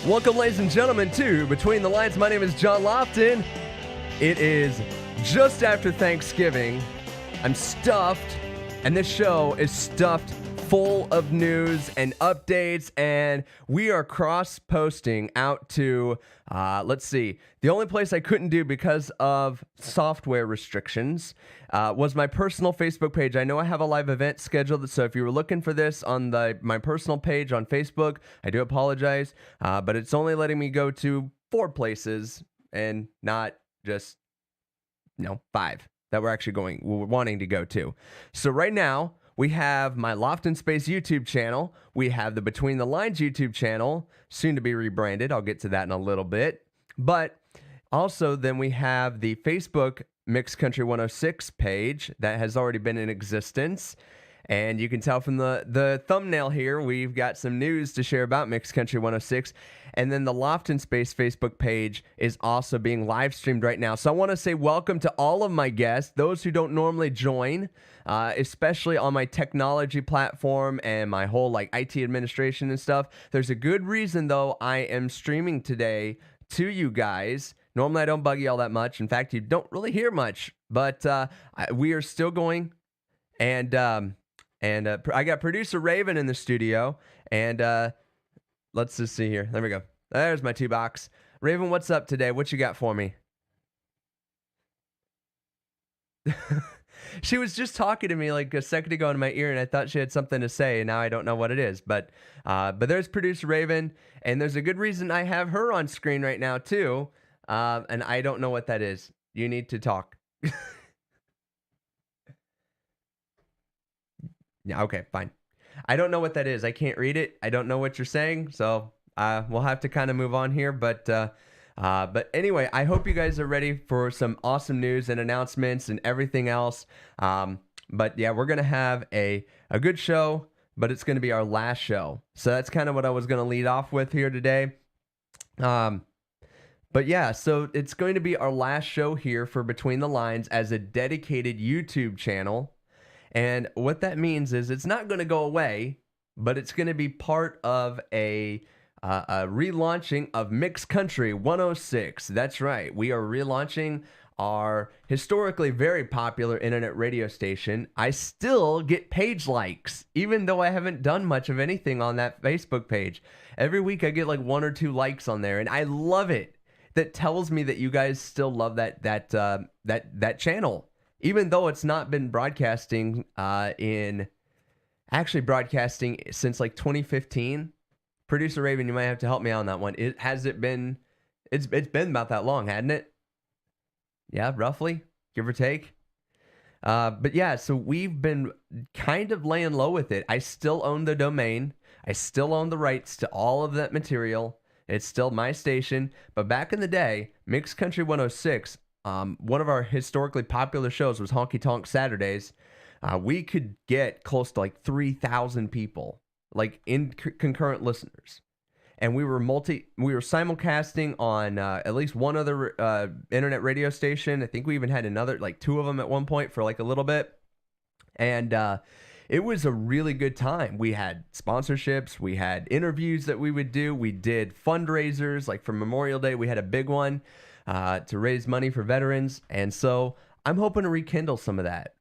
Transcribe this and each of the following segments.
Welcome, ladies and gentlemen, to Between the Lines. My name is John Lofton. It is just after Thanksgiving. I'm stuffed, and this show is stuffed full of news and updates, and we are cross-posting out to, let's see, the only place I couldn't do because of software restrictions was my personal Facebook page. I know I have a live event scheduled, so if you were looking for this on my personal page on Facebook, I do apologize, but it's only letting me go to 4 places and not just, 5 that we're wanting to go to. So right now, we have my Loft in Space YouTube channel. We have the Between the Lines YouTube channel, soon to be rebranded. I'll get to that in a little bit. But also then we have the Facebook Mixed Country 106 page that has already been in existence. And you can tell from the thumbnail here, we've got some news to share about Mixed Country 106. And then the Loft in Space Facebook page is also being live streamed right now. So I want to say welcome to all of my guests, those who don't normally join, especially on my technology platform and my whole IT administration and stuff. There's a good reason, though, I am streaming today to you guys. Normally, I don't bug you all that much. In fact, you don't really hear much. But we are still going. And I got producer Raven in the studio, and let's just see here. There we go. There's my 2 box. Raven, what's up today? What you got for me? She was just talking to me like a second ago in my ear, and I thought she had something to say, and now I don't know what it is. But there's producer Raven, and there's a good reason I have her on screen right now too, and I don't know what that is. You need to talk. Yeah, okay, fine. I don't know what that is. I can't read it. I don't know what you're saying, so we'll have to kind of move on here. But anyway, I hope you guys are ready for some awesome news and announcements and everything else. But yeah, we're going to have a good show, but it's going to be our last show. So that's kind of what I was going to lead off with here today. But yeah, so it's going to be our last show here for Between the Lines as a dedicated YouTube channel. And what that means is it's not going to go away, but it's going to be part of a relaunching of Mixed Country 106. That's right. We are relaunching our historically very popular internet radio station. I still get page likes, even though I haven't done much of anything on that Facebook page. Every week I get like 1 or 2 likes on there, and I love it. That tells me that you guys still love that channel. Even though it's not been broadcasting broadcasting since like 2015. Producer Raven, you might have to help me out on that one. It's been about that long, hadn't it? Yeah, roughly, give or take. But yeah, so we've been kind of laying low with it. I still own the domain. I still own the rights to all of that material. It's still my station. But back in the day, Mixed Country 106, one of our historically popular shows was Honky Tonk Saturdays. We could get close to like 3,000 people, like in concurrent listeners, and we were simulcasting on at least one other internet radio station. I think we even had another, like 2 of them at one point for like a little bit, and it was a really good time. We had sponsorships, we had interviews that we would do, we did fundraisers, like for Memorial Day we had a big one. To raise money for veterans. And so I'm hoping to rekindle some of that.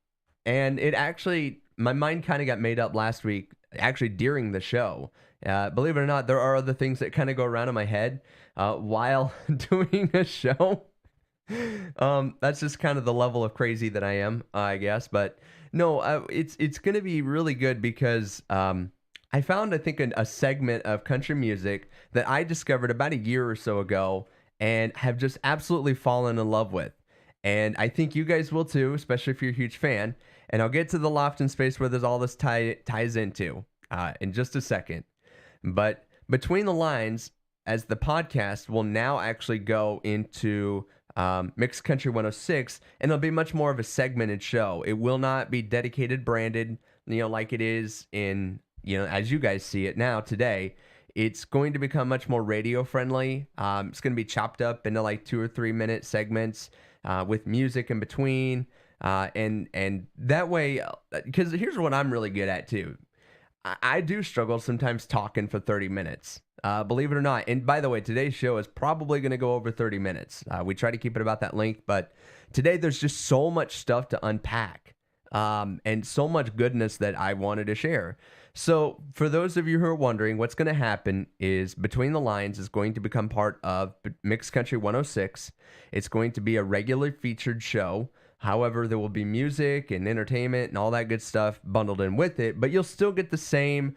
And it actually, my mind kind of got made up last week, actually during the show. Believe it or not, there are other things that kind of go around in my head while doing a show. That's just kind of the level of crazy that I am, I guess. But no, it's going to be really good because I found, I think, a segment of country music that I discovered about a year or so ago and have just absolutely fallen in love with. And I think you guys will too, especially if you're a huge fan. And I'll get to the Loft in Space where there's all this ties into in just a second. But Between the Lines, as the podcast, will now actually go into Mixed Country 106, and it'll be much more of a segmented show. It will not be dedicated, branded, like it is in, as you guys see it now today. It's going to become much more radio friendly. It's going to be chopped up into like 2 or 3 minute segments with music in between. And that way, because here's what I'm really good at too. I do struggle sometimes talking for 30 minutes. believe it or not. And by the way, today's show is probably going to go over 30 minutes. We try to keep it about that length, but today there's just so much stuff to unpack, and so much goodness that I wanted to share. So for those of you who are wondering, what's going to happen is Between the Lines is going to become part of Mixed Country 106. It's going to be a regular featured show. However, there will be music and entertainment and all that good stuff bundled in with it, but you'll still get the same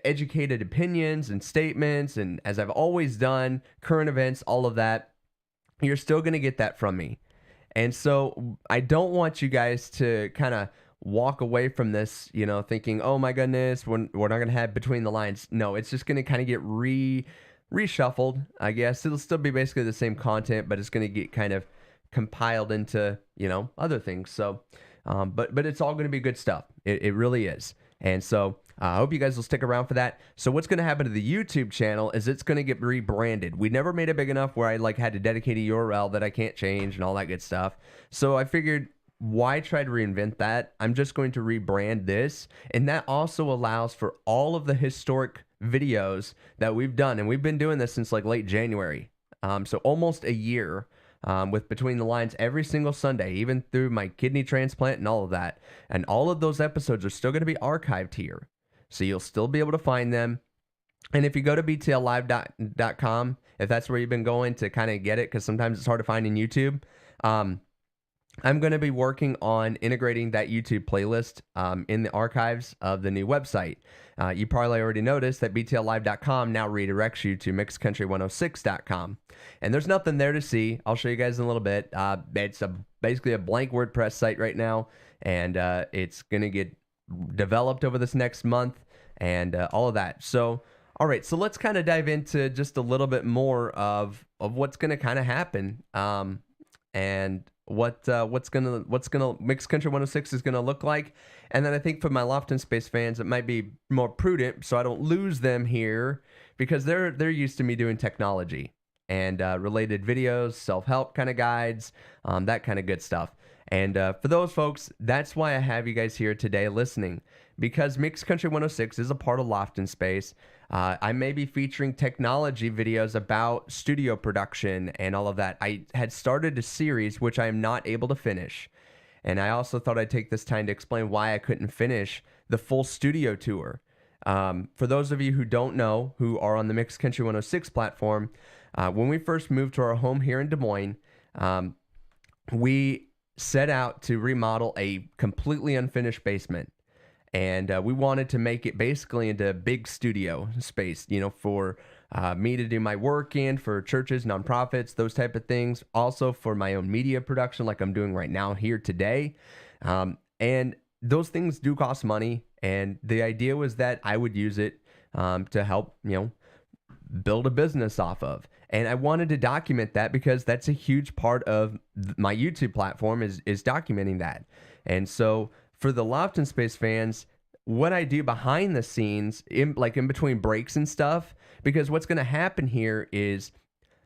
educated opinions and statements, and as I've always done, current events, all of that. You're still going to get that from me. And so I don't want you guys to kind of walk away from this, thinking, oh my goodness, we're not going to have Between the Lines. No, it's just going to kind of get reshuffled, I guess. It'll still be basically the same content, but it's going to get kind of compiled into, other things. So, but it's all going to be good stuff. It really is. And so I hope you guys will stick around for that. So what's going to happen to the YouTube channel is it's going to get rebranded. We never made it big enough where I had to dedicate a URL that I can't change and all that good stuff. So I figured, why try to reinvent that? I'm just going to rebrand this. And that also allows for all of the historic videos that we've done. And we've been doing this since late January. So almost a year. With Between the Lines every single Sunday, even through my kidney transplant and all of that. And all of those episodes are still going to be archived here. So you'll still be able to find them. And if you go to BTL-LIVE.com, if that's where you've been going to kind of get it, because sometimes it's hard to find in YouTube, I'm going to be working on integrating that YouTube playlist in the archives of the new website. You probably already noticed that BTL-LIVE.com now redirects you to mixedcountry106.com. And there's nothing there to see. I'll show you guys in a little bit. It's basically a blank WordPress site right now, and it's going to get developed over this next month and all of that. So, all right, so let's kind of dive into just a little bit more of what's going to kind of happen, and what's gonna Mixed Country 106 is gonna look like. And then I think for my Loft and Space fans, it might be more prudent so I don't lose them here, because they're used to me doing technology and related videos, self-help kind of guides, that kind of good stuff. And for those folks, that's why I have you guys here today listening, because Mixed Country 106 is a part of Loft and Space. I may be featuring technology videos about studio production and all of that. I had started a series which I am not able to finish. And I also thought I'd take this time to explain why I couldn't finish the full studio tour. For those of you who don't know, who are on the Mixed Country 106 platform, when we first moved to our home here in Des Moines, we set out to remodel a completely unfinished basement. And we wanted to make it basically into a big studio space, for me to do my work in, for churches, nonprofits, those type of things. Also for my own media production, like I'm doing right now here today. And those things do cost money. And the idea was that I would use it to help, build a business off of. And I wanted to document that because that's a huge part of my YouTube platform is documenting that. And so for the Loft and Space fans, what I do behind the scenes, in between breaks and stuff, because what's going to happen here is,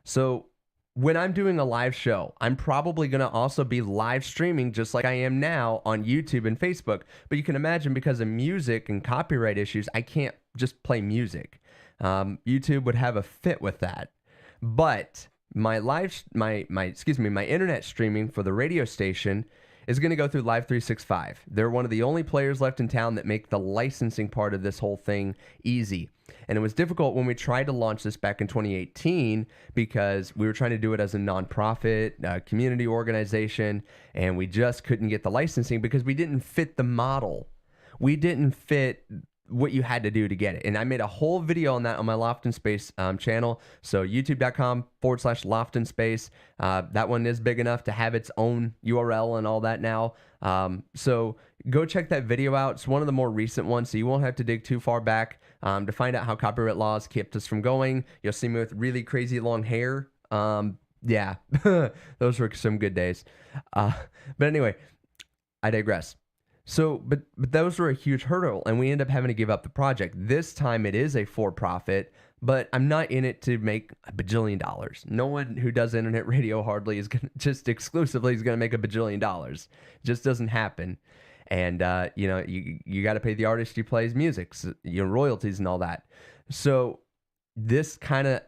so when I'm doing a live show, I'm probably going to also be live streaming just like I am now on YouTube and Facebook. But you can imagine, because of music and copyright issues, I can't just play music. YouTube would have a fit with that. But my internet streaming for the radio station is going to go through Live 365. They're one of the only players left in town that make the licensing part of this whole thing easy. And it was difficult when we tried to launch this back in 2018 because we were trying to do it as a nonprofit community organization, and we just couldn't get the licensing because we didn't fit the model. We didn't fit what you had to do to get it. And I made a whole video on that on my Loft and Space channel. So youtube.com/Loft and Space. That one is big enough to have its own URL and all that now. So go check that video out. It's one of the more recent ones, so you won't have to dig too far back to find out how copyright laws kept us from going. You'll see me with really crazy long hair. Yeah, those were some good days. But anyway, I digress. So, but those were a huge hurdle, and we end up having to give up the project. This time it is a for-profit, but I'm not in it to make a bajillion dollars. No one who does internet radio hardly is going to just exclusively is going to make a bajillion dollars. It just doesn't happen. And, you got to pay the artist who plays music, royalties and all that. So this kind of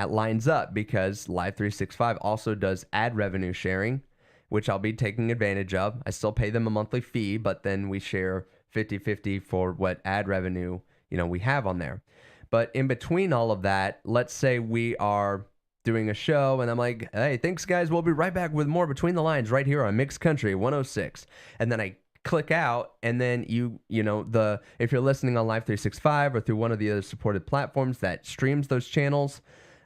lines up because Live 365 also does ad revenue sharing, which I'll be taking advantage of. I still pay them a monthly fee, but then we share 50-50 for what ad revenue, we have on there. But in between all of that, let's say we are doing a show and I'm like, hey, thanks guys. We'll be right back with more Between the Lines right here on Mixed Country 106. And then I click out, and then if you're listening on Live 365 or through one of the other supported platforms that streams those channels,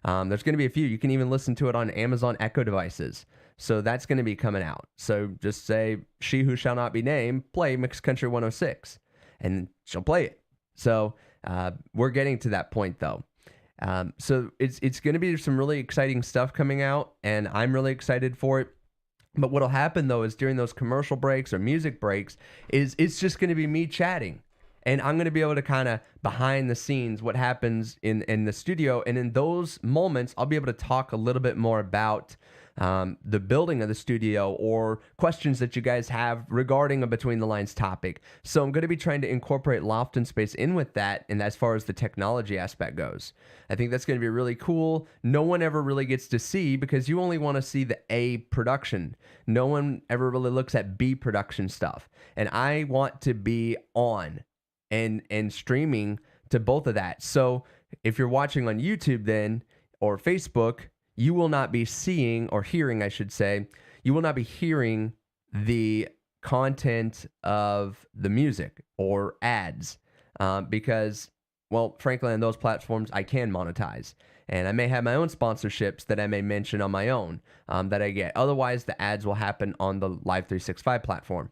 there's going to be a few. You can even listen to it on Amazon Echo devices. So that's going to be coming out. So just say, She Who Shall Not Be Named, play Mixed Country 106, and she'll play it. So we're getting to that point though. So it's going to be some really exciting stuff coming out, and I'm really excited for it. But what'll happen though is during those commercial breaks or music breaks is it's just going to be me chatting, and I'm going to be able to kind of behind the scenes what happens in the studio. And in those moments, I'll be able to talk a little bit more about the building of the studio or questions that you guys have regarding a Between the Lines topic. So I'm going to be trying to incorporate Loft and Space in with that, and as far as the technology aspect goes, I think that's going to be really cool. No one ever really gets to see, because you only want to see the A production. No one ever really looks at B production stuff, and I want to be on and streaming to both of that. So if you're watching on YouTube then or Facebook, you will not be seeing or hearing, I should say, you will not be hearing the content of the music or ads because, well, frankly, on those platforms, I can monetize. And I may have my own sponsorships that I may mention on my own that I get. Otherwise, the ads will happen on the Live 365 platform.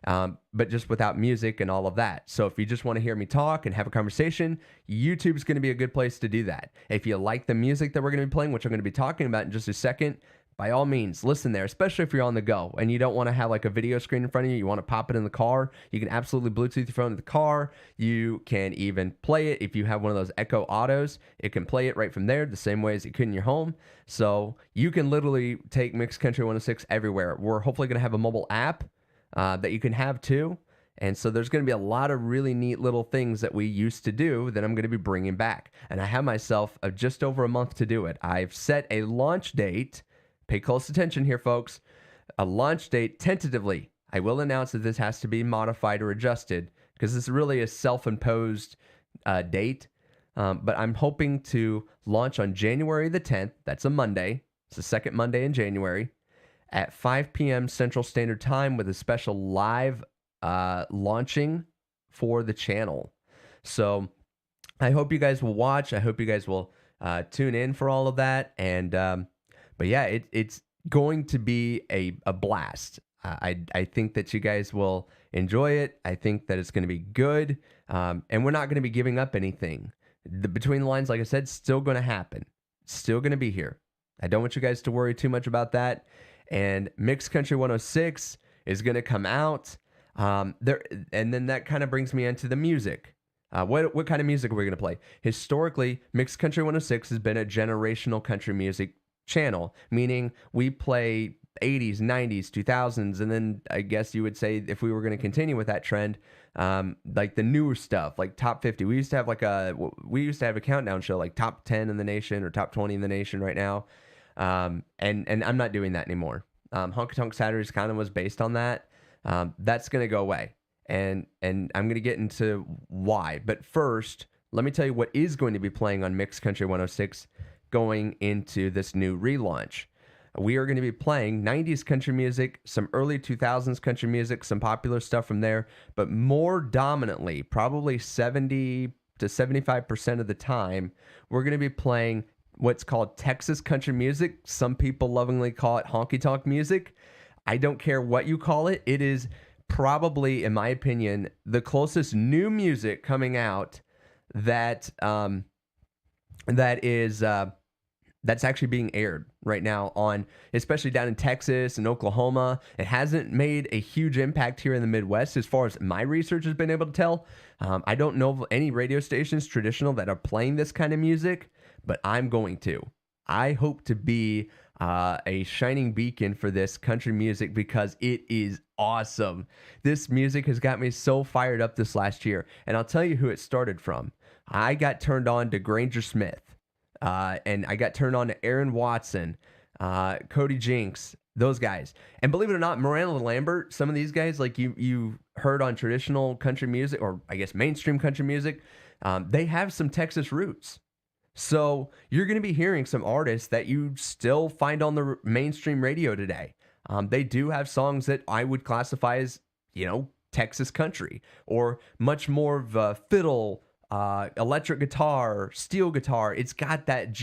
But just without music and all of that. So if you just want to hear me talk and have a conversation, YouTube's going to be a good place to do that. If you like the music that we're going to be playing, which I'm going to be talking about in just a second, by all means, listen there, especially if you're on the go and you don't want to have like a video screen in front of you. You want to pop it in the car. You can absolutely Bluetooth your phone to the car. You can even play it. If you have one of those Echo Autos, it can play it right from there the same way as it could in your home. So you can literally take Mixed Country 106 everywhere. We're hopefully going to have a mobile app that you can have too. And so there's going to be a lot of really neat little things that we used to do that I'm going to be bringing back. And I have myself just over a month to do it. I've set a launch date. Pay close attention here, folks. A launch date tentatively. I will announce that this has to be modified or adjusted because this is really a self-imposed date. But I'm hoping to launch on January the 10th. That's a Monday. It's the second Monday in January at 5 p.m. Central Standard Time with a special live launching for the channel. So I hope you guys will watch. I hope you guys will tune in for all of that. And but yeah, it's going to be a blast. I think that you guys will enjoy it. I think that it's going to be good. And we're not going to be giving up anything. The Between the Lines, like I said, still going to happen. Still going to be here. I don't want you guys to worry too much about that. And Mixed Country 106 is going to come out there, and then that kind of brings me into the music. What kind of music are we going to play? Historically, Mixed Country 106 has been a generational country music channel, meaning we play 80s, 90s, 2000s, and then I guess you would say if we were going to continue with that trend, like the newer stuff, like top 50. We used to have a countdown show, like top 10 in the nation or top 20 in the nation right now. And I'm not doing that anymore. Honky Tonk Saturdays kind of was based on that. That's going to go away. And I'm going to get into why. But first, let me tell you what is going to be playing on Mixed Country 106 going into this new relaunch. We are going to be playing 90s country music, some early 2000s country music, some popular stuff from there, but more dominantly, probably 70 to 75% of the time, we're going to be playing what's called Texas country music. Some people lovingly call it honky tonk music. I don't care what you call it. It is probably, in my opinion, the closest new music coming out that that's actually being aired right now on, especially down in Texas and Oklahoma. It hasn't made a huge impact here in the Midwest as far as my research has been able to tell. I don't know of any radio stations traditional that are playing this kind of music, but I'm going to. I hope to be a shining beacon for this country music because it is awesome. This music has got me so fired up this last year. And I'll tell you who it started from. I got turned on to Granger Smith. And I got turned on to Aaron Watson, Cody Jinks, those guys. And believe it or not, Miranda Lambert, some of these guys, like you heard on traditional country music, or I guess mainstream country music, they have some Texas roots. So you're going to be hearing some artists that you still find on the mainstream radio today. They do have songs that I would classify as, Texas country, or much more of a fiddle, electric guitar, steel guitar. It's got that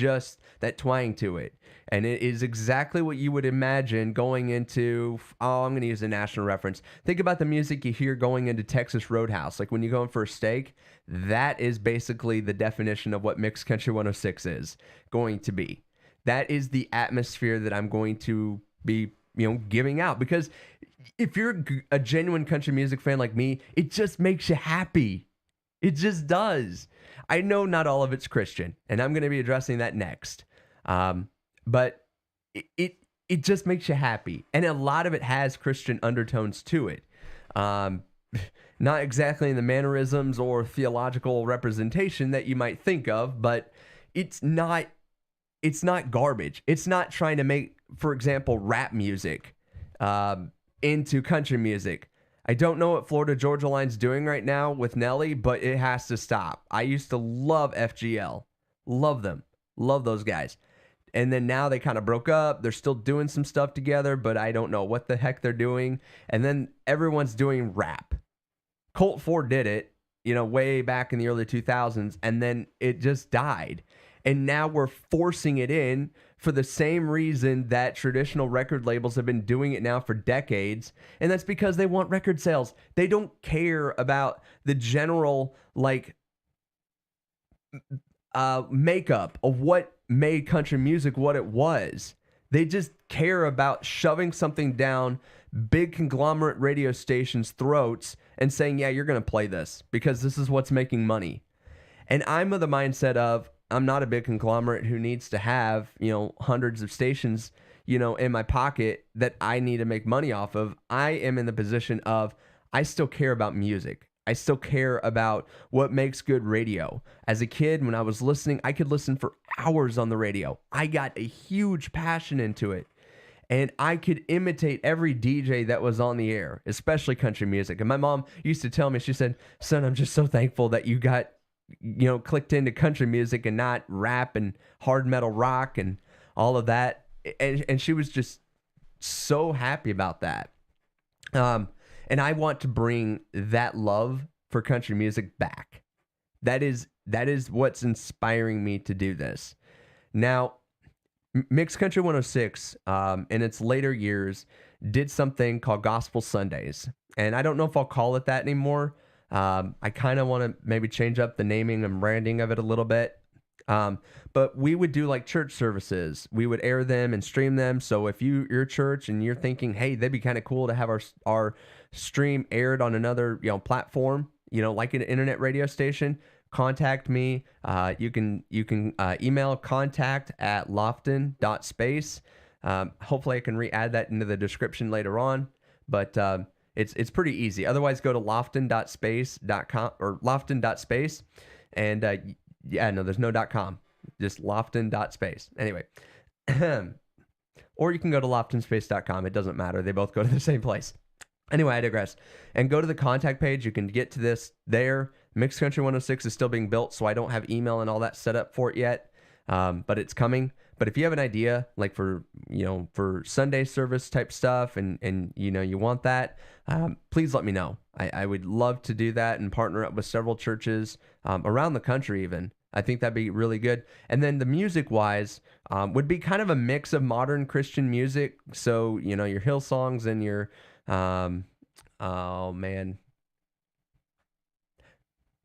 twang to it. And it is exactly what you would imagine going into, I'm going to use a national reference. Think about the music you hear going into Texas Roadhouse. Like when you're going for a steak, that is basically the definition of what Mixed Country 106 is going to be. That is the atmosphere that I'm going to be, giving out. Because if you're a genuine country music fan like me, it just makes you happy. It just does. I know not all of it's Christian, and I'm going to be addressing that next. But it just makes you happy. And a lot of it has Christian undertones to it. Not exactly in the mannerisms or theological representation that you might think of, but it's not garbage. It's not trying to make, for example, rap music into country music. I don't know what Florida Georgia Line's doing right now with Nelly, but it has to stop. I used to love FGL. Love them. Love those guys. And then now they kind of broke up. They're still doing some stuff together, but I don't know what the heck they're doing. And then everyone's doing rap. Colt Ford did it, way back in the early 2000s, and then it just died. And now we're forcing it in for the same reason that traditional record labels have been doing it now for decades. And that's because they want record sales. They don't care about the general, makeup of what made country music what it was. They just care about shoving something down big conglomerate radio stations' throats and saying, yeah, you're going to play this because this is what's making money. And I'm of the mindset of, I'm not a big conglomerate who needs to have, hundreds of stations, in my pocket that I need to make money off of. I am in the position of, I still care about music. I still care about what makes good radio. As a kid, when I was listening, I could listen for hours on the radio. I got a huge passion into it. And I could imitate every DJ that was on the air, especially country music. And my mom used to tell me, she said, son, I'm just so thankful that you got clicked into country music and not rap and hard metal rock and all of that. And she was just so happy about that. And I want to bring that love for country music back. That is what's inspiring me to do this. Now, Mixed Country 106, in its later years, did something called Gospel Sundays. And I don't know if I'll call it that anymore. I kind of want to maybe change up the naming and branding of it a little bit. But we would do like church services. We would air them and stream them. So if you're a church and you're thinking, hey, that'd be kind of cool to have our stream aired on another platform, like an internet radio station, contact me. You can email contact@lofton.space. Hopefully I can re-add that into the description later on. But it's pretty easy. Otherwise, go to lofton.space.com or lofton.space. And there's no .com. Just lofton.space. Anyway. Or you can go to loftonspace.com. It doesn't matter. They both go to the same place. Anyway, I digress. And go to the contact page. You can get to this there. Mixed Country 106 is still being built, so I don't have email and all that set up for it yet. But it's coming. But if you have an idea, like for Sunday service type stuff, and you want that, please let me know. I would love to do that and partner up with several churches around the country even. I think that'd be really good. And then the music-wise would be kind of a mix of modern Christian music. So, your Hillsongs and your,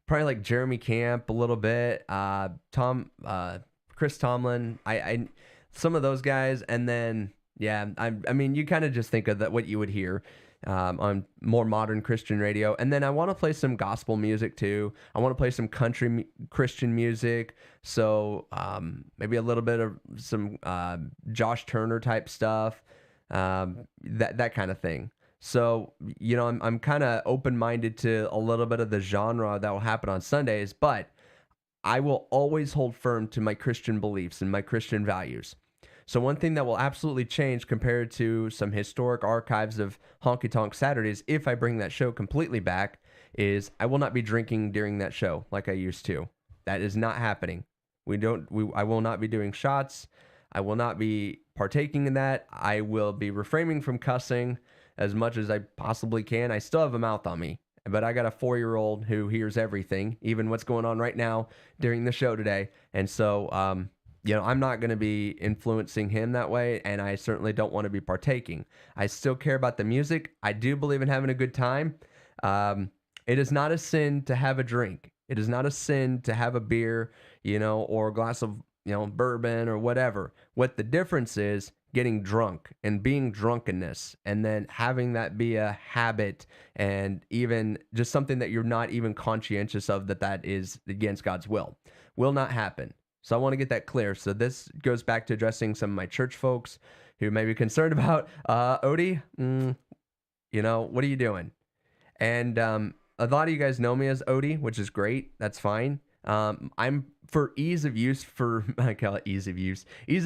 probably like Jeremy Camp a little bit, Chris Tomlin, I some of those guys, and then I mean you kind of just think of that what you would hear on more modern Christian radio, and then I want to play some gospel music too. I want to play some country Christian music, so maybe a little bit of some Josh Turner type stuff, that kind of thing. So, I'm kind of open-minded to a little bit of the genre that will happen on Sundays, but I will always hold firm to my Christian beliefs and my Christian values. So one thing that will absolutely change compared to some historic archives of Honky Tonk Saturdays, if I bring that show completely back, is I will not be drinking during that show like I used to. That is not happening. I will not be doing shots. I will not be partaking in that. I will be refraining from cussing as much as I possibly can. I still have a mouth on me, but I got a 4-year-old who hears everything, even what's going on right now during the show today. And so, I'm not going to be influencing him that way, and I certainly don't want to be partaking. I still care about the music. I do believe in having a good time. It is not a sin to have a drink. It is not a sin to have a beer, or a glass of, bourbon or whatever. What the difference is getting drunk and being drunkenness, and then having that be a habit and even just something that you're not even conscientious of that is against God's will not happen. So I want to get that clear. So this goes back to addressing some of my church folks who may be concerned about, Odie, what are you doing? And a lot of you guys know me as Odie, which is great. That's fine. I'm for ease of use I call it ease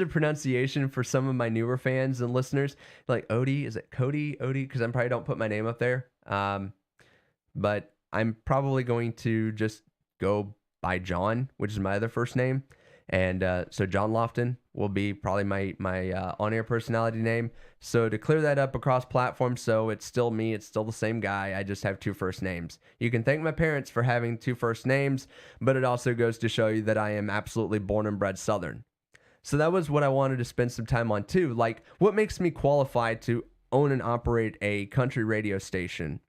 of pronunciation for some of my newer fans and listeners. Like Odie, is it Cody? Odie? Because I probably don't put my name up there. But I'm probably going to just go by John, which is my other first name. And so John Lofton will be probably my on-air personality name. So to clear that up across platforms, so it's still me, it's still the same guy, I just have 2 first names. You can thank my parents for having 2 first names, but it also goes to show you that I am absolutely born and bred Southern. So that was what I wanted to spend some time on too. Like, what makes me qualified to own and operate a country radio station?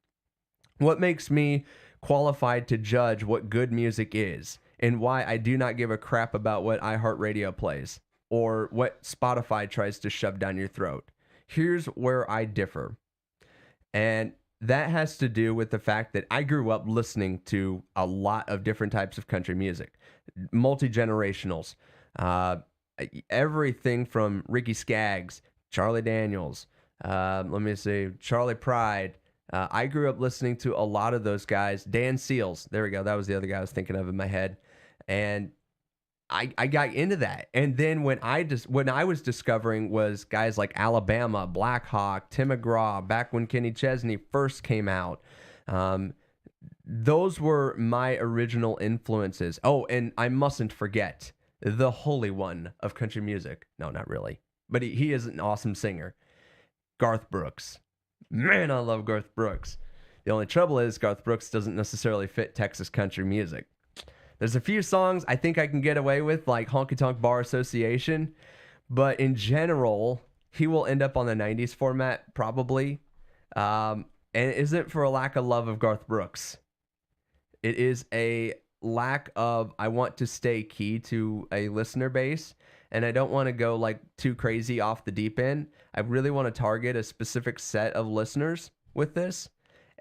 What makes me qualified to judge what good music is? And why I do not give a crap about what iHeart Radio plays or what Spotify tries to shove down your throat. Here's where I differ. And that has to do with the fact that I grew up listening to a lot of different types of country music, multi-generationals, everything from Ricky Skaggs, Charlie Daniels, Charlie Pride. I grew up listening to a lot of those guys. Dan Seals, there we go. That was the other guy I was thinking of in my head. And I got into that. And then when I was discovering was guys like Alabama, Black Hawk, Tim McGraw, back when Kenny Chesney first came out. Those were my original influences. Oh, and I mustn't forget the Holy One of country music. No, not really. But he is an awesome singer. Garth Brooks. Man, I love Garth Brooks. The only trouble is Garth Brooks doesn't necessarily fit Texas country music. There's a few songs I think I can get away with, like Honky Tonk Bar Association, but in general, he will end up on the 90s format, probably. And it isn't for a lack of love of Garth Brooks. It is a lack of, I want to stay key to a listener base, and I don't want to go like too crazy off the deep end. I really want to target a specific set of listeners with this.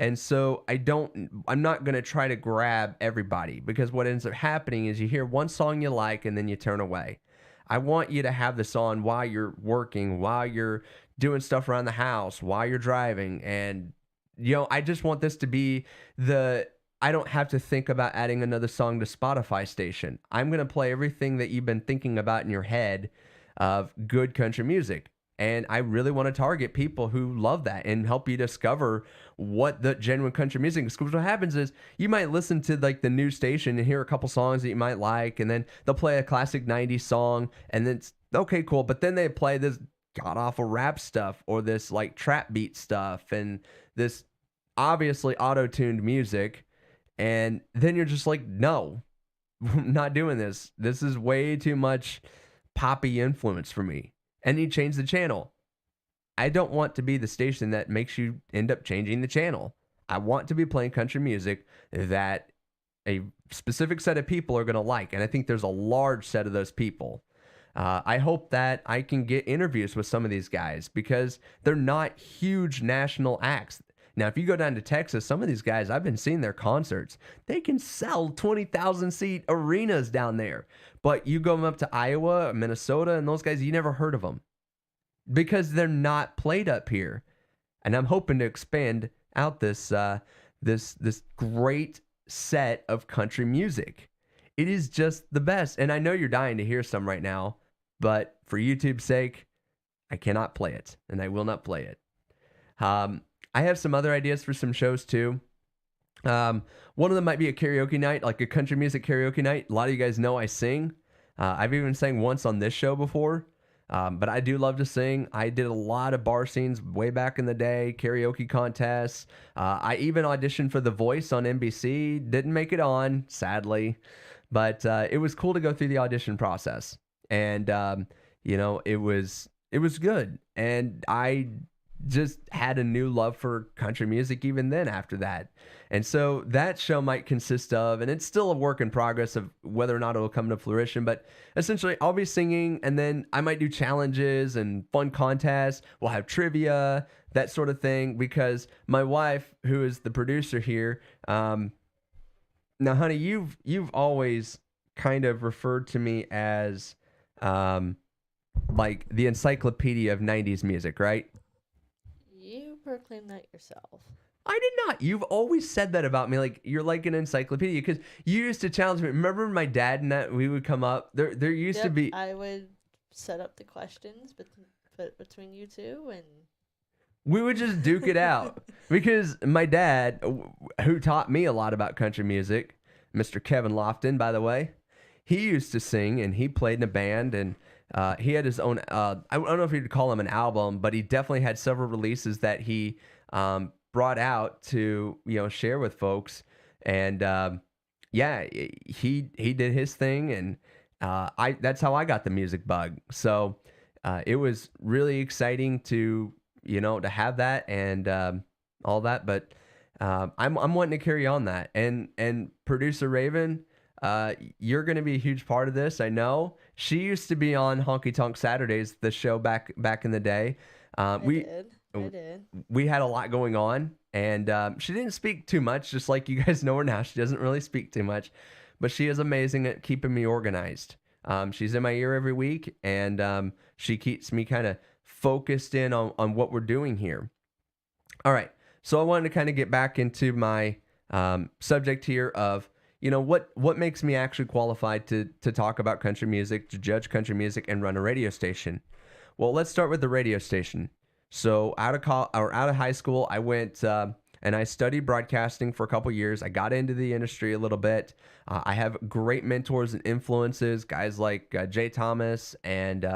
And so I'm not going to try to grab everybody, because what ends up happening is you hear one song you like and then you turn away. I want you to have this on while you're working, while you're doing stuff around the house, while you're driving. And, I just want this to be I don't have to think about adding another song to Spotify station. I'm going to play everything that you've been thinking about in your head of good country music. And I really want to target people who love that and help you discover what the genuine country music is. Because what happens is you might listen to like the new station and hear a couple songs that you might like, and then they'll play a classic 90s song, and then it's okay, cool. But then they play this god-awful rap stuff or this like trap beat stuff and this obviously auto-tuned music. And then you're just like, no, I'm not doing this. This is way too much poppy influence for me. And you change the channel. I don't want to be the station that makes you end up changing the channel. I want to be playing country music that a specific set of people are going to like. And I think there's a large set of those people. I hope that I can get interviews with some of these guys, because they're not huge national acts. Now, if you go down to Texas, some of these guys, I've been seeing their concerts. They can sell 20,000 seat arenas down there. But you go up to Iowa, Minnesota, and those guys, you never heard of them because they're not played up here. And I'm hoping to expand out this great set of country music. It is just the best. And I know you're dying to hear some right now, but for YouTube's sake, I cannot play it, and I will not play it. I have some other ideas for some shows too. One of them might be a karaoke night, like a country music karaoke night. A lot of you guys know I sing. I've even sang once on this show before, but I do love to sing. I did a lot of bar scenes way back in the day, karaoke contests. I even auditioned for The Voice on NBC. Didn't make it on, sadly, but it was cool to go through the audition process. And, it was good. And I just had a new love for country music even then after that. And so that show might consist of, and it's still a work in progress of whether or not it'll come to fruition, but essentially I'll be singing, and then I might do challenges and fun contests. We'll have trivia, that sort of thing, because my wife, who is the producer here, now honey, you've always kind of referred to me as like the encyclopedia of 90s music, right? You proclaim that yourself. I did not. You've always said that about me. Like, you're like an encyclopedia, because you used to challenge me. Remember my dad and that we would come up? There used to be... I would set up the questions between you two, and... we would just duke it out. Because my dad, who taught me a lot about country music, Mr. Kevin Lofton, by the way, he used to sing, and he played in a band, and he had his own... I don't know if you'd call him an album, but he definitely had several releases that he... brought out to share with folks, and he did his thing, and that's how I got the music bug. So it was really exciting to to have that and all that. But I'm wanting to carry on that, and producer Raven, you're going to be a huge part of this. I know she used to be on Honky Tonk Saturdays, the show back in the day. I did. We had a lot going on, and she didn't speak too much, just like you guys know her now. She doesn't really speak too much, but she is amazing at keeping me organized. She's in my ear every week, and she keeps me kind of focused in on what we're doing here. All right, so I wanted to kind of get back into my subject here of what makes me actually qualified to talk about country music, to judge country music, and run a radio station. Well, let's start with the radio station. So out of high school, I went and I studied broadcasting for a couple years. I got into the industry a little bit. I have great mentors and influences, guys like Jay Thomas and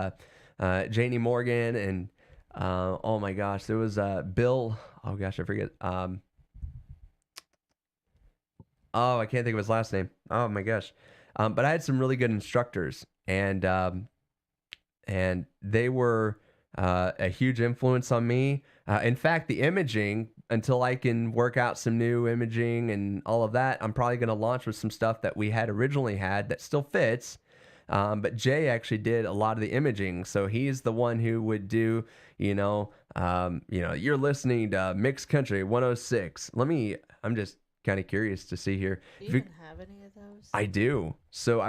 Janie Morgan, and oh my gosh, there was Bill. Oh gosh, I forget. Oh, I can't think of his last name. Oh my gosh, but I had some really good instructors, and they were a huge influence on me. In fact, the imaging, until I can work out some new imaging and all of that, I'm probably going to launch with some stuff that we had originally had that still fits. But Jay actually did a lot of the imaging. So he's the one who would do, you're listening to Mixed Country 106. I'm just kind of curious to see here. Do you even have any of those? I do. So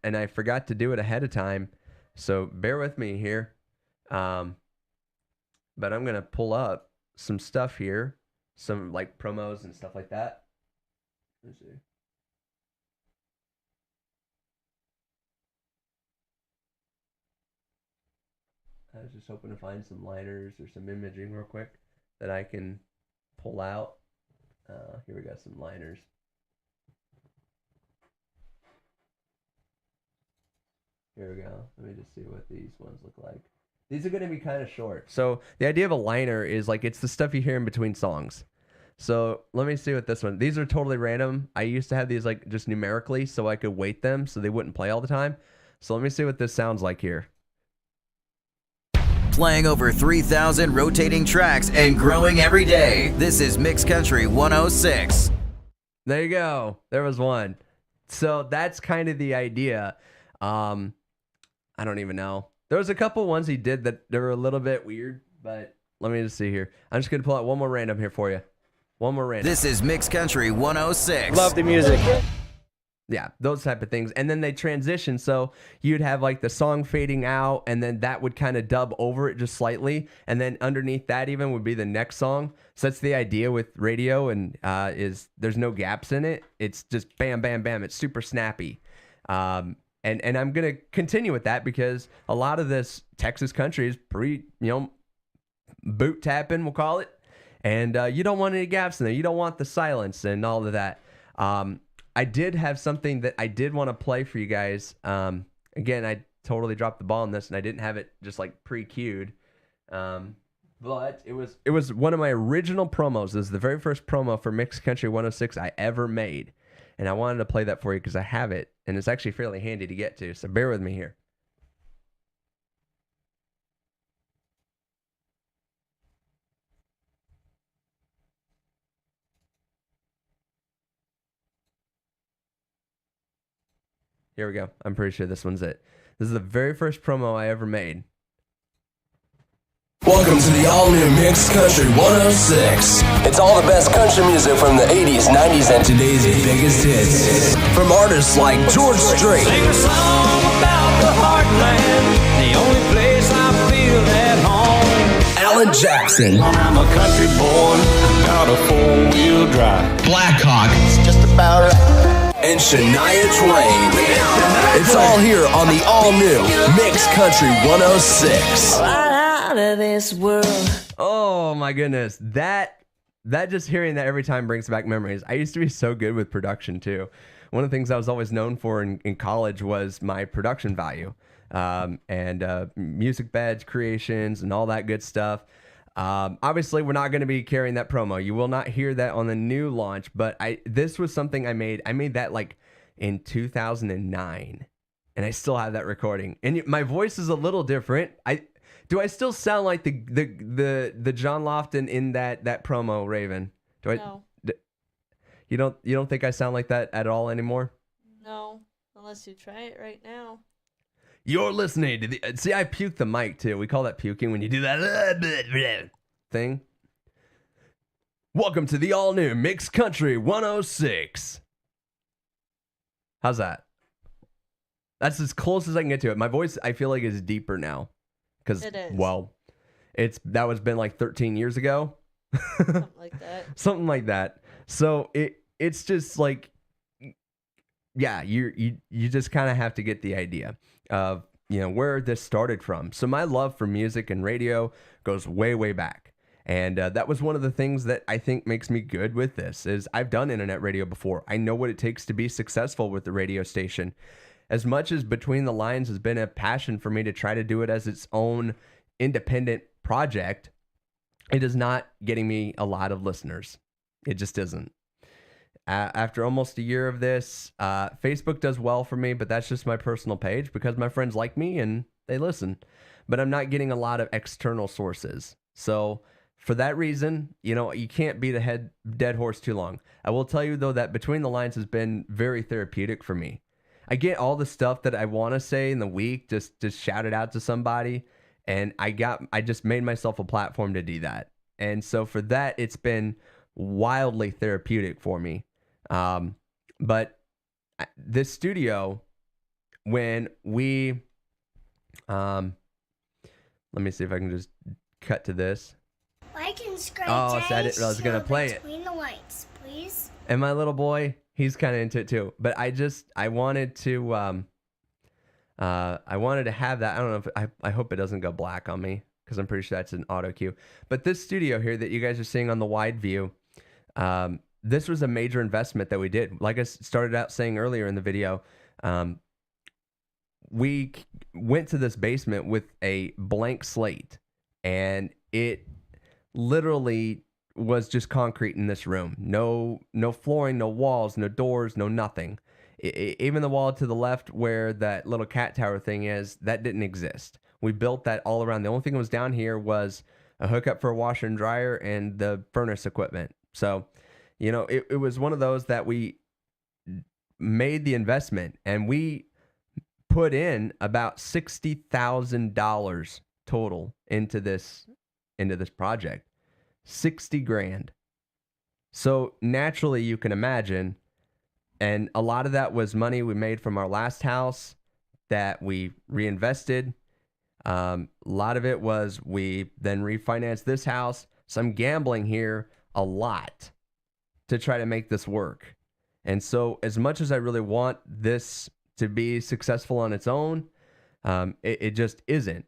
and I forgot to do it ahead of time. So bear with me here. But I'm going to pull up some stuff here, some like promos and stuff like that. Let's see. I was just hoping to find some liners or some imaging real quick that I can pull out. Here we got some liners. Here we go. Let me just see what these ones look like. These are going to be kind of short. So the idea of a liner is like it's the stuff you hear in between songs. So let me see what this one. These are totally random. I used to have these like just numerically so I could weight them so they wouldn't play all the time. So let me see what this sounds like here. Playing over 3,000 rotating tracks and growing every day. This is Mixed Country 106. There you go. There was one. So that's kind of the idea. I don't even know. There was a couple ones he did that they were a little bit weird, but let me just see here. I'm just going to pull out one more random here for you. One more random. This is Mixed Country 106. Love the music. Yeah, those type of things. And then they transition. So you'd have like the song fading out, and then that would kind of dub over it just slightly. And then underneath that even would be the next song. So that's the idea with radio, and is there's no gaps in it. It's just bam, bam, bam. It's super snappy. And I'm going to continue with that because a lot of this Texas country is pretty, boot tapping, we'll call it. And you don't want any gaps in there. You don't want the silence and all of that. I did have something that I did want to play for you guys. Again, I totally dropped the ball on this and I didn't have it just like pre-queued. But it was one of my original promos. This is the very first promo for Mixed Country 106 I ever made. And I wanted to play that for you because I have it. And it's actually fairly handy to get to. So bear with me here. Here we go. I'm pretty sure this one's it. This is the very first promo I ever made. Welcome to the all-new Mixed Country 106. It's all the best country music from the 80s, 90s, and today's biggest hits. From artists like George Strait, Sing a song about the heartland, the only place I feel at home. Alan Jackson, I'm a country boy, got a four-wheel drive. Blackhawk, it's just about right, and Shania Twain. It's all here on the all-new Mixed Country 106. Out of this world. Oh my goodness. That just hearing that every time brings back memories. I used to be so good with production too. One of the things I was always known for in college was my production value, and music beds, creations, and all that good stuff. Obviously, we're not going to be carrying that promo. You will not hear that on the new launch, but this was something I made. I made that like in 2009, and I still have that recording. And my voice is a little different. Do I still sound like the John Lofton in that promo, Raven? No. You don't think I sound like that at all anymore? No, unless you try it right now. You're listening to see, I puke the mic too. We call that puking when you do that thing. Welcome to the all new Mixed Country 106. How's that? That's as close as I can get to it. My voice, I feel like, is deeper now. Because, well, that was been like 13 years ago. Something like that. Something like that. So it's just like, yeah, you just kind of have to get the idea of, where this started from. So my love for music and radio goes way, way back. And that was one of the things that I think makes me good with this is I've done internet radio before. I know what it takes to be successful with the radio station. As much as Between the Lines has been a passion for me to try to do it as its own independent project, it is not getting me a lot of listeners. It just isn't. After almost a year of this, Facebook does well for me, but that's just my personal page because my friends like me and they listen. But I'm not getting a lot of external sources. So for that reason, you can't beat a dead horse too long. I will tell you, though, that Between the Lines has been very therapeutic for me. I get all the stuff that I want to say in the week, just shout it out to somebody. And I just made myself a platform to do that. And so for that, it's been wildly therapeutic for me. But this studio, when we, let me see if I can just cut to this. Like and subscribe. Oh, I was going to play it. Between the Lights, please. And my little boy, he's kind of into it too. But I wanted to have that. I don't know if I hope it doesn't go black on me because I'm pretty sure that's an auto cue. But this studio here that you guys are seeing on the wide view, this was a major investment that we did. Like I started out saying earlier in the video, we went to this basement with a blank slate, and it literally was just concrete in this room. No flooring, no walls, no doors, no nothing. Even the wall to the left where that little cat tower thing is, that didn't exist. We built that all around. The only thing that was down here was a hookup for a washer and dryer and the furnace equipment. So, it was one of those that we made the investment and we put in about $60,000 total into this project. 60 grand. So naturally you can imagine, and a lot of that was money we made from our last house that we reinvested. A lot of it was we then refinanced this house. So I'm gambling here a lot to try to make this work. And so as much as I really want this to be successful on its own. It just isn't.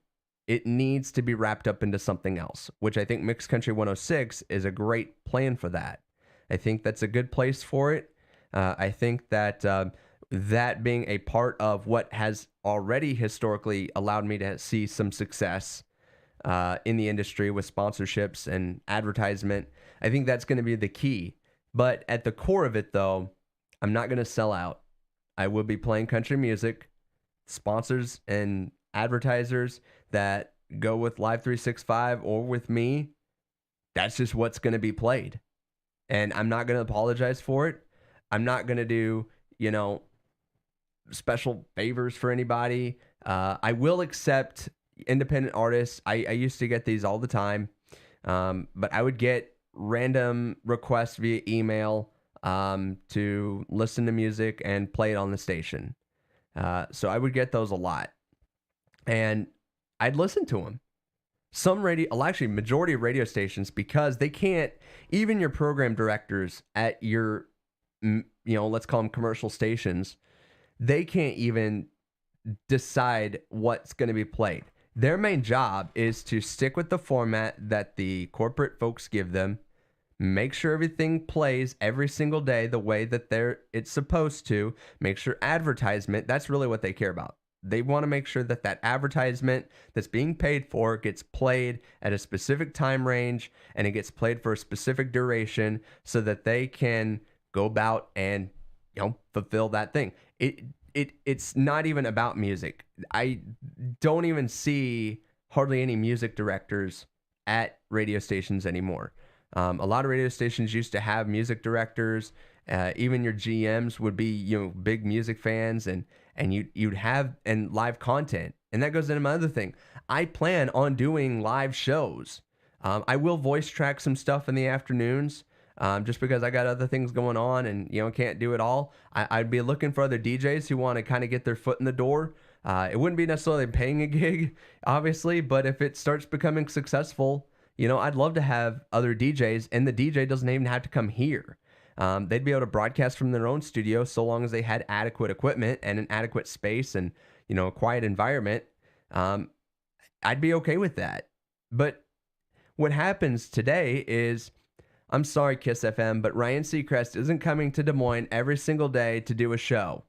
It needs to be wrapped up into something else, which I think Mixed Country 106 is a great plan for that. I think that's a good place for it. I think that that being a part of what has already historically allowed me to see some success in the industry with sponsorships and advertisement, I think that's going to be the key. But at the core of it, though, I'm not going to sell out. I will be playing country music. Sponsors and advertisers that go with Live 365 or with me, that's just what's going to be played. And I'm not going to apologize for it. I'm not going to do, special favors for anybody. I will accept independent artists. I used to get these all the time. But I would get random requests via email to listen to music and play it on the station. So I would get those a lot. And I'd listen to them. Majority of radio stations, because they can't, even your program directors at your, let's call them commercial stations, they can't even decide what's going to be played. Their main job is to stick with the format that the corporate folks give them, make sure everything plays every single day the way that it's supposed to, make sure advertisement, that's really what they care about. They want to make sure that that advertisement that's being paid for gets played at a specific time range and it gets played for a specific duration so that they can go about and, fulfill that thing. It's not even about music. I don't even see hardly any music directors at radio stations anymore. A lot of radio stations used to have music directors. Even your GMs would be, big music fans, and you'd have and live content. And that goes into my other thing. I plan on doing live shows. I will voice track some stuff in the afternoons, just because I got other things going on and, can't do it all. I'd be looking for other DJs who want to kind of get their foot in the door. It wouldn't be necessarily paying a gig, obviously, but if it starts becoming successful, I'd love to have other DJs, and the DJ doesn't even have to come here. They'd be able to broadcast from their own studio so long as they had adequate equipment and an adequate space and, a quiet environment. I'd be okay with that. But what happens today is, I'm sorry, Kiss FM, but Ryan Seacrest isn't coming to Des Moines every single day to do a show.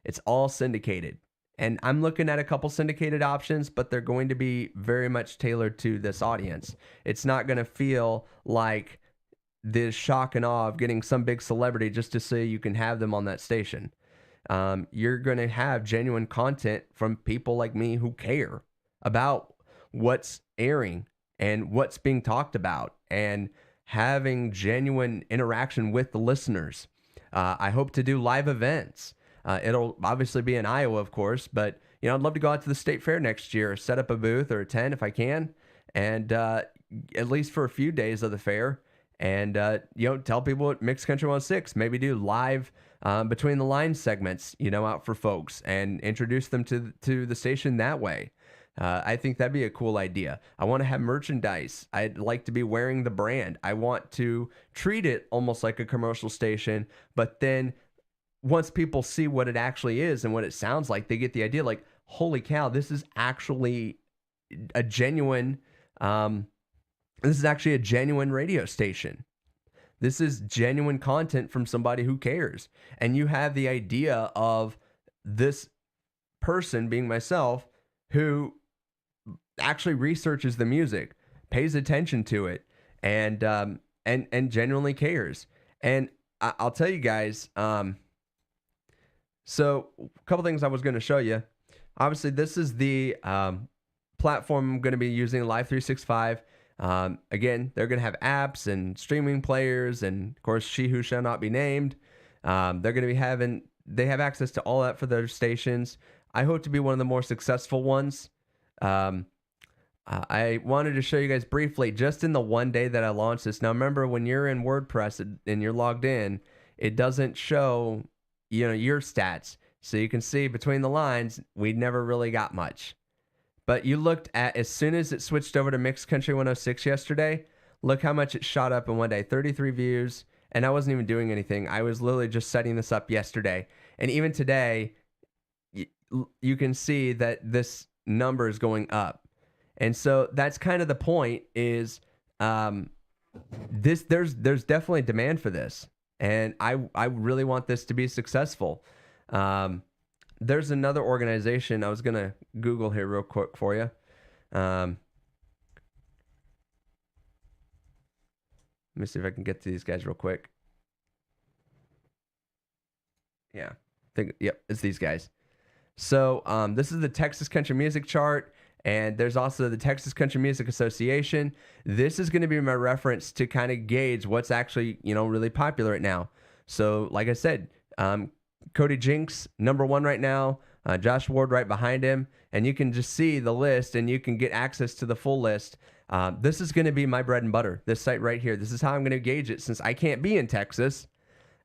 It's all syndicated. And I'm looking at a couple syndicated options, but they're going to be very much tailored to this audience. It's not going to feel like this shock and awe of getting some big celebrity just to say you can have them on that station. You're going to have genuine content from people like me who care about what's airing and what's being talked about and having genuine interaction with the listeners. I hope to do live events. It'll obviously be in Iowa, of course, but I'd love to go out to the state fair next year, set up a booth or a tent if I can, and at least for a few days of the fair, and tell people at Mixed Country 106, maybe do live between the lines segments, out for folks and introduce them to the station that way. I think that'd be a cool idea. I want to have merchandise. I'd like to be wearing the brand. I want to treat it almost like a commercial station, but then once people see what it actually is and what it sounds like, they get the idea like, holy cow, this is actually a genuine, radio station. This is genuine content from somebody who cares. And you have the idea of this person being myself who actually researches the music, pays attention to it, and genuinely cares. And I'll tell you guys, so a couple things I was going to show you. Obviously, this is the platform I'm going to be using, Live 365. Again, they're going to have apps and streaming players, and of course, She Who Shall Not Be Named. They're going to be they have access to all that for their stations. I hope to be one of the more successful ones. I wanted to show you guys briefly, just in the one day that I launched this. Now, remember, when you're in WordPress and you're logged in, it doesn't show, your stats. So you can see between the lines, we never really got much. But you looked at, as soon as it switched over to Mixed Country 106 yesterday, look how much it shot up in one day. 33 views, and I wasn't even doing anything. I was literally just setting this up yesterday. And even today, you can see that this number is going up. And so that's kind of the point is there's definitely demand for this. And I really want this to be successful. There's another organization I was going to Google here real quick for you. Let me see if I can get to these guys real quick. Yeah, yep, it's these guys. So this is the Texas Country Music Chart, and there's also the Texas Country Music Association. This is going to be my reference to kind of gauge what's actually, really popular right now. So like I said, Cody Jinks, #1 right now, Josh Ward right behind him, and you can just see the list and you can get access to the full list. This is going to be my bread and butter, this site right here. This is how I'm going to gauge it since I can't be in Texas,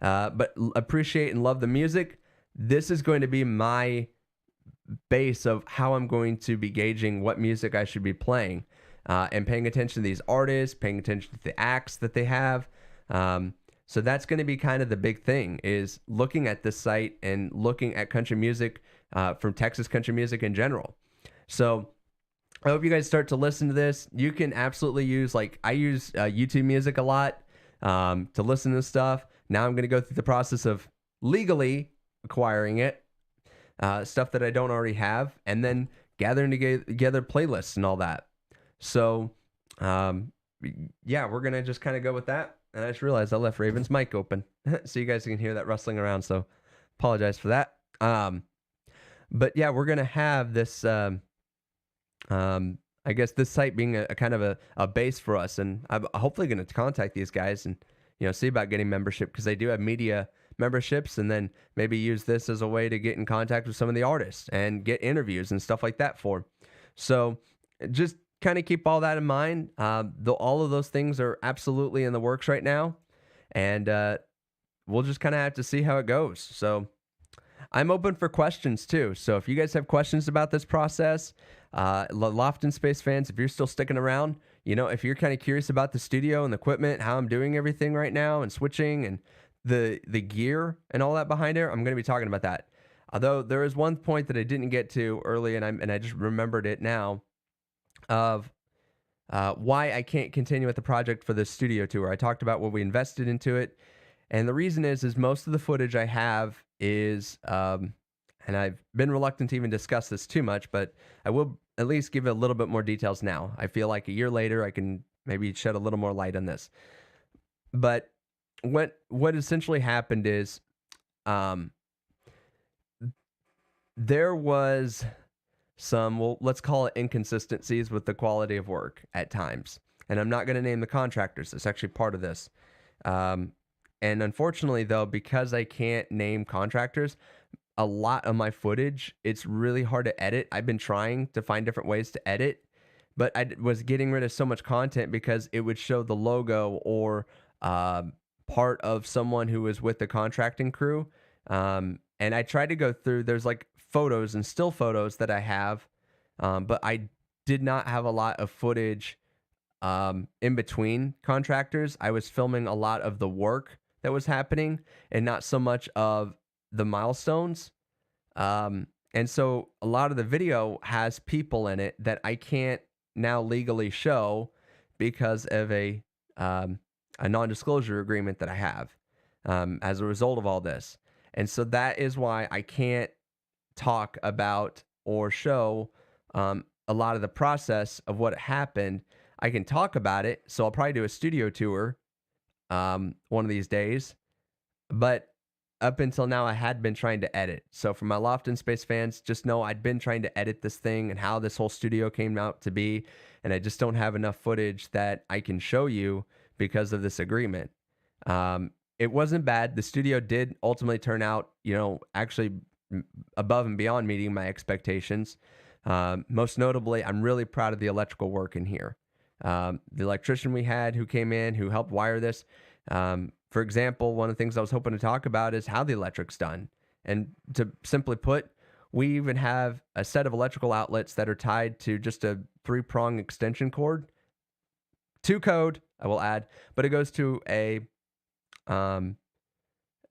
but appreciate and love the music. This is going to be my base of how I'm going to be gauging what music I should be playing, and paying attention to these artists, paying attention to the acts that they have. So that's going to be kind of the big thing, is looking at this site and looking at country music from Texas country music in general. So I hope you guys start to listen to this. You can absolutely use, I use YouTube Music a lot to listen to stuff. Now I'm going to go through the process of legally acquiring it, stuff that I don't already have, and then gathering together playlists and all that. So, yeah, we're going to just kind of go with that. And I just realized I left Raven's mic open so you guys can hear that rustling around. So apologize for that. But yeah, we're going to have this, I guess this site being a kind of a base for us. And I'm hopefully going to contact these guys and, see about getting membership, because they do have media memberships, and then maybe use this as a way to get in contact with some of the artists and get interviews and stuff like that for. So just kind of keep all that in mind. All of those things are absolutely in the works right now, and we'll just kind of have to see how it goes. So I'm open for questions too. So if you guys have questions about this process, Loft and Space fans, if you're still sticking around, if you're kind of curious about the studio and the equipment, how I'm doing everything right now and switching and the gear and all that behind there, I'm going to be talking about that. Although there is one point that I didn't get to early, and I just remembered it now, of why I can't continue with the project for this studio tour. I talked about what we invested into it, and the reason is most of the footage I have is, and I've been reluctant to even discuss this too much, but I will at least give a little bit more details now. I feel like a year later I can maybe shed a little more light on this. But what essentially happened is, there was some, well, let's call it inconsistencies with the quality of work at times. And I'm not going to name the contractors. It's actually part of this. And unfortunately, though, because I can't name contractors, a lot of my footage, it's really hard to edit. I've been trying to find different ways to edit, but I was getting rid of so much content because it would show the logo or part of someone who was with the contracting crew. And I tried to go through, there's photos and still photos that I have, but I did not have a lot of footage in between contractors. I was filming a lot of the work that was happening and not so much of the milestones. And so a lot of the video has people in it that I can't now legally show because of a non-disclosure agreement that I have as a result of all this. And so that is why I can't talk about or show a lot of the process of what happened. I can talk about it, so I'll probably do a studio tour one of these days, but up until now I had been trying to edit. So for my Loft and Space fans, just know I'd been trying to edit this thing and how this whole studio came out to be, and I just don't have enough footage that I can show you because of this agreement. It wasn't bad. The studio did ultimately turn out, actually above and beyond meeting my expectations. Most notably, I'm really proud of the electrical work in here. The electrician we had who came in, who helped wire this. For example, one of the things I was hoping to talk about is how the electric's done. And to simply put, we even have a set of electrical outlets that are tied to just a 3-prong extension cord. 2 code, I will add, but it goes to a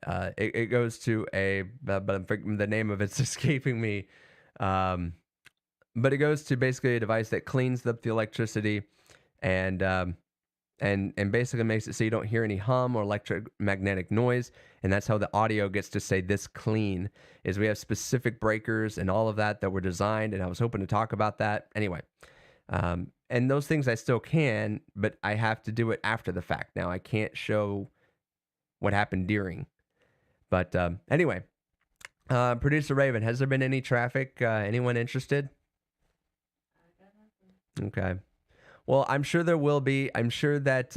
it goes to a, but the name of it's escaping me. But it goes to basically a device that cleans up the electricity and basically makes it so you don't hear any hum or electromagnetic noise. And that's how the audio gets to say this clean, is we have specific breakers and all of that were designed. And I was hoping to talk about that. Anyway, and those things I still can, but I have to do it after the fact. Now I can't show what happened during. But anyway, Producer Raven, has there been any traffic? Anyone interested? Okay. Well, I'm sure there will be. I'm sure that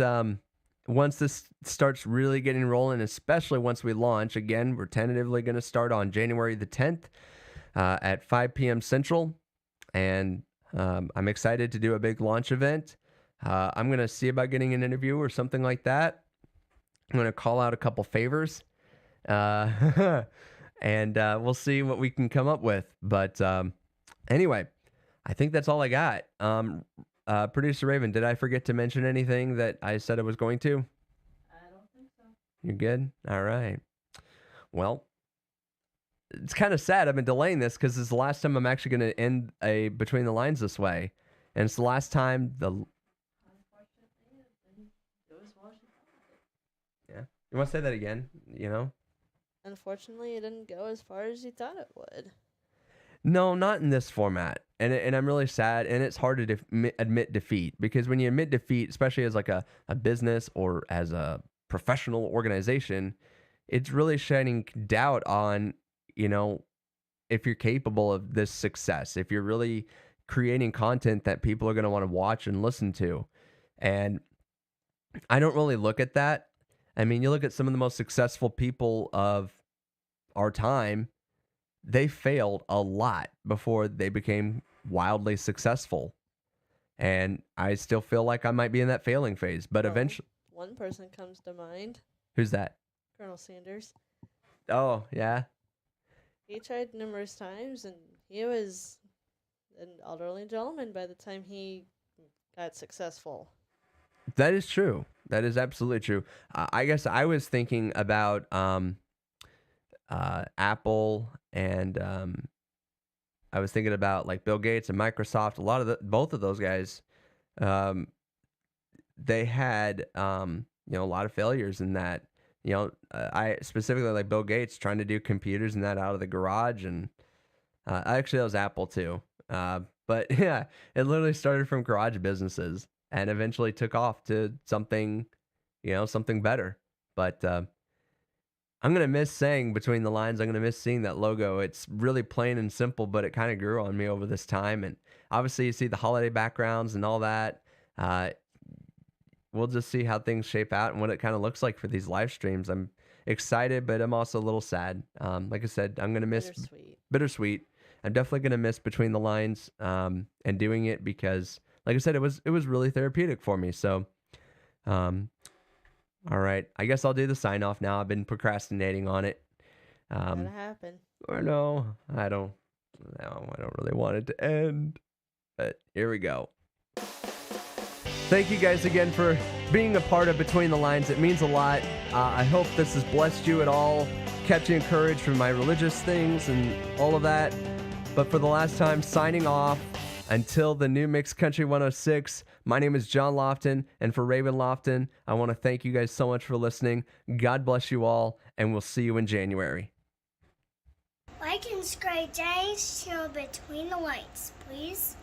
once this starts really getting rolling, especially once we launch, again, we're tentatively going to start on January the 10th at 5 p.m. Central. And I'm excited to do a big launch event. I'm going to see about getting an interview or something like that. I'm going to call out a couple favors. And we'll see what we can come up with. But anyway, I think that's all I got. Producer Raven, did I forget to mention anything that I said I was going to? I don't think so. You're good? All right. Well, it's kind of sad I've been delaying this because it's the last time I'm actually going to end a Between the Lines this way. And it's the last time Unfortunately, it didn't go as well as you thought. Yeah. You want to say that again? You know? Unfortunately, it didn't go as far as you thought it would. No, not in this format. And I'm really sad. And it's hard to admit defeat, because when you admit defeat, especially as like a business or as a professional organization, it's really shedding doubt on, you know, if you're capable of this success, if you're really creating content that people are going to want to watch and listen to. And I don't really look at that. I mean, you look at some of the most successful people of our time, they failed a lot before they became wildly successful. And I still feel like I might be in that failing phase, but Well, eventually. One person comes to mind, Who's that? Colonel Sanders. Oh, yeah. He tried numerous times, and he was an elderly gentleman by the time he got successful. That is true. That is absolutely true. I guess I was thinking about Apple, and I was thinking about like Bill Gates and Microsoft. A lot of both of those guys, they had you know, a lot of failures in that. You know, I specifically like Bill Gates trying to do computers and that out of the garage, and actually that was Apple too. But yeah, it literally started from garage businesses and eventually took off to something, you know, something better. But I'm going to miss saying Between the Lines. I'm going to miss seeing that logo. It's really plain and simple, but it kind of grew on me over this time. And obviously you see the holiday backgrounds and all that. We'll just see how things shape out and what it kind of looks like for these live streams. I'm excited, but I'm also a little sad. Like I said, I'm going to miss bittersweet. I'm definitely going to miss Between the Lines and doing it because, like I said, it was really therapeutic for me. So, all right. I guess I'll do the sign off now. I've been procrastinating on it. Gotta happen. Or no, I don't really want it to end. But here we go. Thank you guys again for being a part of Between the Lines. It means a lot. I hope this has blessed you at all, kept you encouraged from my religious things and all of that. But for the last time, signing off. Until the new Mixed Country 106, my name is John Lofton, and for Raven Lofton, I want to thank you guys so much for listening. God bless you all, and we'll see you in January. Like and subscribe to Between the Lights, please.